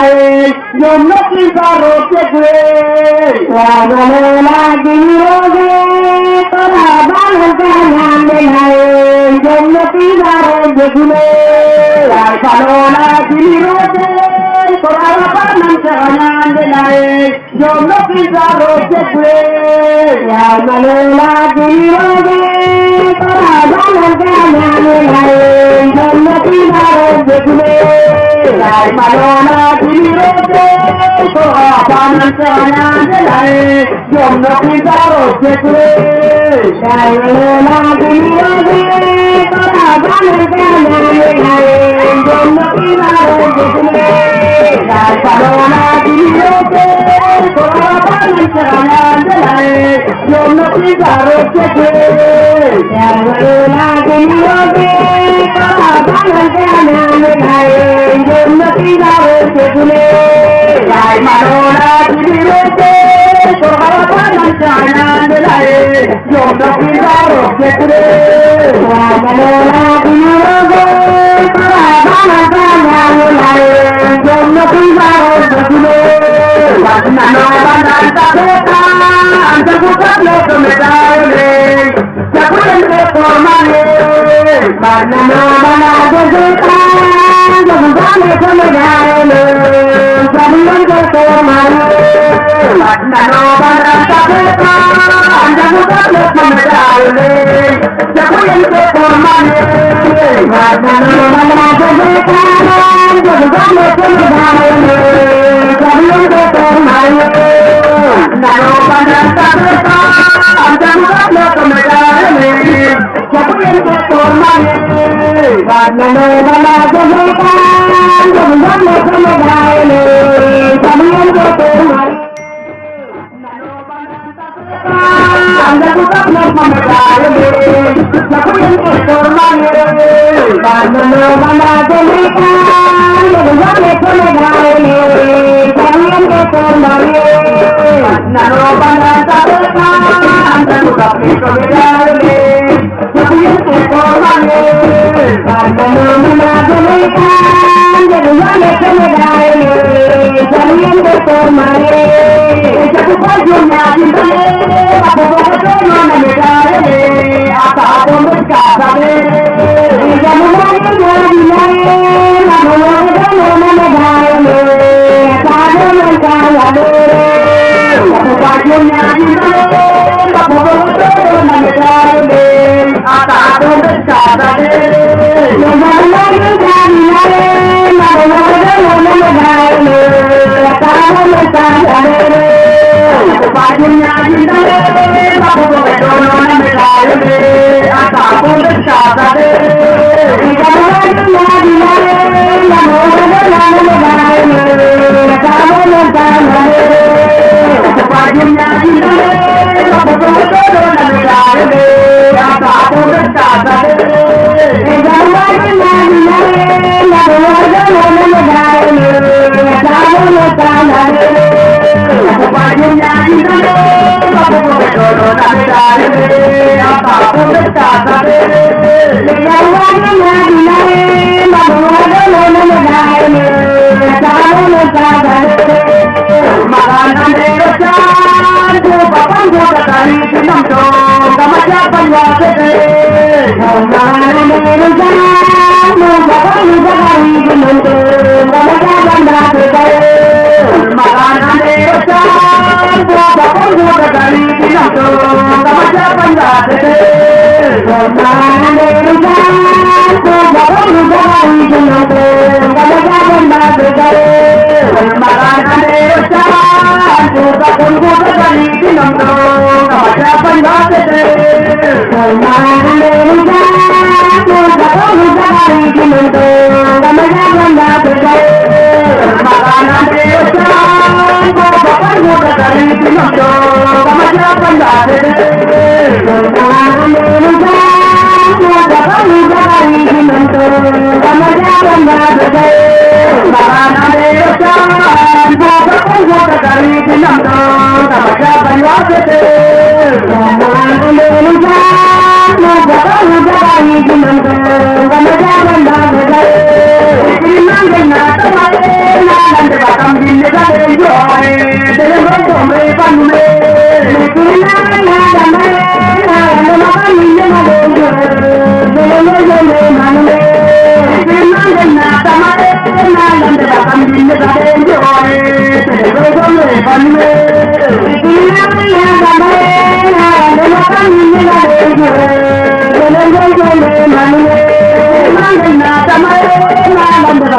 Lai, Yom Noki Zaro Tekwe, Waganola Giroge, Koraban Kanan Lai, Yom Noki Zaro Tekwe, Waganola Giroge, Koraban Kanan Lai, Yom Noki Zaro Tekwe, Waganola Giroge, Koraban Kanan Lai, Yom Noki Zaro Tekwe. Lai Madonna Giroge, Koraban Kanan Lai, Yom Noki Zaro Tekwe, Lai Madonna Giroge, Koraban Kanan Lai, Yom Noki Zaro Tekwe, Lai Madonna Giroge, Koraban Kanan Lai, Yom Noki Zaro Tekwe, Lai Madonna Giroge, Koraban Kanan Lai, Yom Noki Zaro Tekwe, Lai Madonna Giroge, Koraban Kanan Lai, Yom Noki Zaro Tekwe, Lai Madonna Giroge, Koraban Kanan Lai, Yom Noki Zaro Tekwe, Nano Bandanta Beta, Anta Bukalo Medale, Jacuende Formale, Nano Bandanta Beta, Jacuende Medale, Jacuende Formale, Nano Bandanta Beta, Anta Bukalo Medale, Jacuende Formale, Nano Bandanta Beta, Jacuende Medale, Jacuende Formale, Nano Bandanta Beta, Anta Bukalo Medale, Jacuende Formale, Nano Bandanta Beta, Jacuende Medale, Jacuende Formale. Anda buka nama medale, jacuende formale, Nano Bandanta Beta, jacuende medale, jacuende formale, Nano Bandanta Beta, anda buka medale, jacuende formale, Nano Bandanta Beta, jacuende medale, jacuende formale, jacupa jumlah Aku mana medale, apa berkata Jamu mana medale, lalu mana medale, kamu berkata Aku bajunya aku mana medale, apa berkata Jamu mana medale, lalu mana medale, kamu berkata Aku bajunya aku berdoa medale, apa berkata Kamu Aku bajunya aku berdoa medale, apa berkata Aku bajunya aku berdoa medale, apa berkata Makanan deresan, bapak gua kali senam dong, sama siapa gua sede. Makanan deresan, bapak gua kali senam dong, sama siapa gua sede. Makanan deresan, bapak gua kali senam dong, sama siapa gua sede. Makanan deresan, bapak gua kali senam dong, sama siapa gua sede. Makanan deresan, bapak gua kali senam dong, sama siapa gua sede. Makanan deresan, bapak gua kali senam dong, sama siapa gua sede. Makanan deresan, bapak gua kali senam dong, sama siapa gua sede. Makanan deresan, bapak gua kali senam dong, sama siapa gua sede. Makanan deresan, bapak gua kali senam dong, sama siapa gua sede. Makanan deresan, bapak gua kali senam dong, sama siapa gua sede. Terima kasih.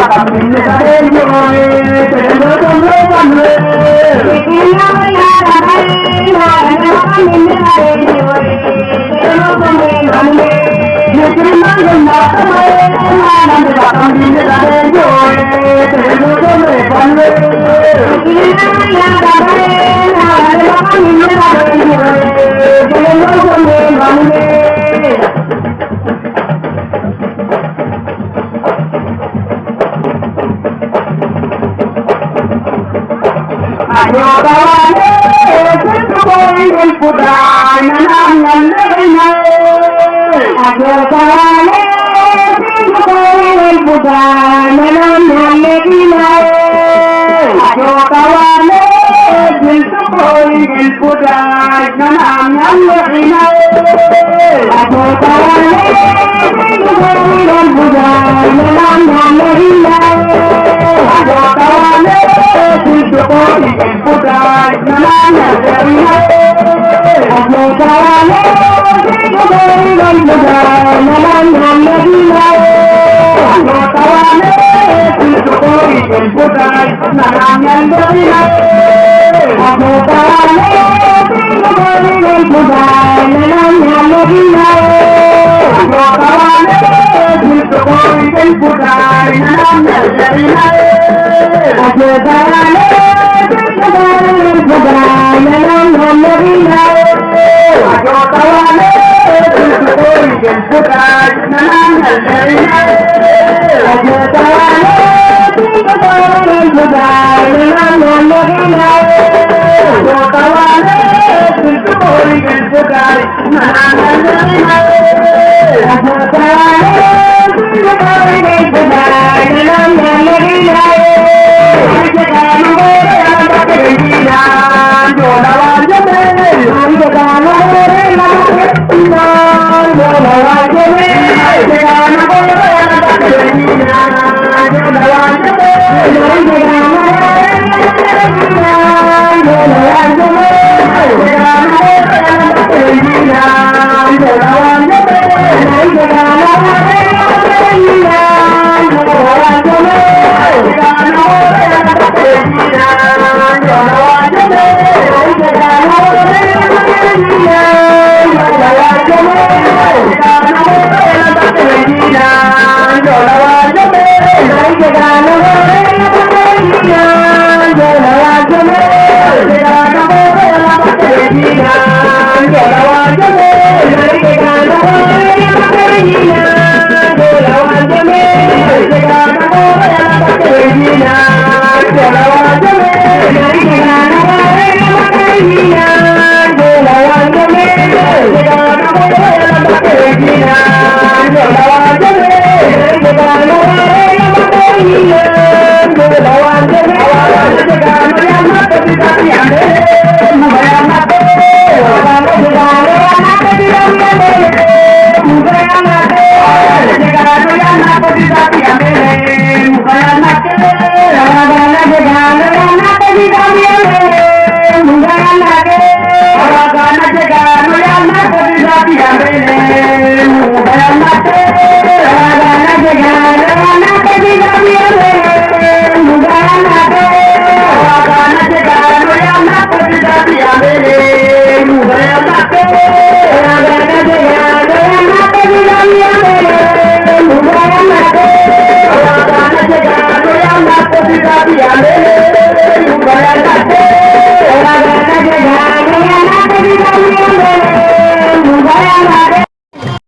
Hãy subscribe cho kênh Ghiền Mì Gõ để không bỏ lỡ